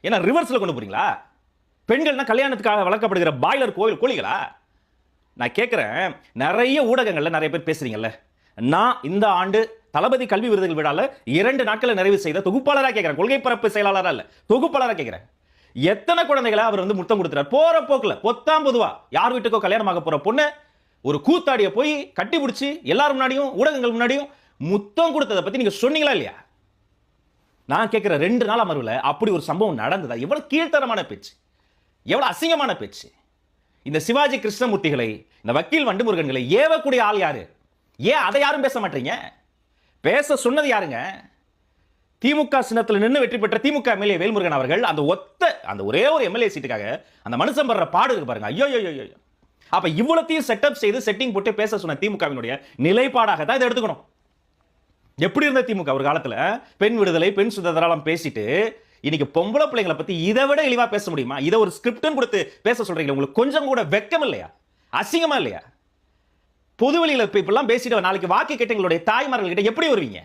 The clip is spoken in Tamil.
ஏன்னா ரிவர்ஸ்ல கொண்டு போறீங்களா? பெண்கள்னா கல்யாணத்துக்காக வளர்க்கப்படுகிற பாய்லர் கோழிகளா? நான் கேட்கிறேன், நிறைய ஊடகங்கள்ல நிறைய பேர் பேசுறீங்கல்ல, நான் இந்த ஆண்டு தளபதி கல்வி விருதுகள் விழால 2 நாட்களை நிறைவு செய்த தொகுப்பாளரா கேட்கிறேன், கொள்கை பரப்பு செயலாளரா இல்ல, தொகுப்பாளரா கேட்கிறேன். எத்தனை குழந்தைகளை அவர் வந்து முத்தம் கொடுத்துறார்? போற போக்குல பொத்தாம் பொதுவா யார் வீட்டுக்கோ கல்யாணமாக போற பொண்ணு ஒரு கூத்தாடிய போய் கட்டி பிடிச்சி எல்லாரும் முன்னாடியும் ஊடகங்கள் முன்னாடியும் முத்தம் கொடுத்ததை பத்தி நீங்க சொன்னீங்களா இல்லையா? நான் கேட்கிற 2 நாள் அமர்வுல அப்படி ஒரு சம்பவம் நடந்ததா? எவ்வளவு கீழ்த்தரமான பேச்சு, எவ்வளவு அசிங்கமான பேச்சு. இந்த சிவாஜி கிருஷ்ணமூர்த்திகளை, இந்த வக்கீல் வண்டுமுருகன்களை ஏவக்கூடிய ஆள் யாரு? ஏன் அதை யாரும் பேச மாட்டீங்க? பேச சொன்னது யாருங்க? திமுக சின்னத்தில் நின்று வெற்றி பெற்ற திமுக எம்எல்ஏ வேல்முருகன் அவர்கள் அந்த ஒரே ஒரு எம்எல்ஏ சீட்டுக்காக அந்த மனுஷன் படுற பாடு இருக்கு பாருங்க. ஐயோ ஐயோ. அப்ப இவ்வளத்தையும் செட்டப் செய்து செட்டிங் போட்டு பேச சொன்ன திமுகவினுடைய நிலைப்பாடாக தான் இதை எடுத்துக்கணும். எப்படி இருந்த திமுக ஒரு காலத்துல பெண் விடுதலை, பெண் சுதந்திரம் பேசிட்டு இன்னைக்கு பொம்பளை பிள்ளைங்களை பத்தி இதை விட இழிவா பேச முடியுமா? இதை ஒரு ஸ்கிரிப்ட்னு கொடுத்து பேச சொல்றீங்க. உங்களுக்கு கொஞ்சம் கூட வெக்கம் இல்லையா? அசிங்கமா இல்லையா? பொதுவெளியில இப்பெல்லாம் பேசிட்டு நாளைக்கு வாக்கு கேட்டங்களுடைய தாய்மார்கள் கிட்ட எப்படி வருவீங்க?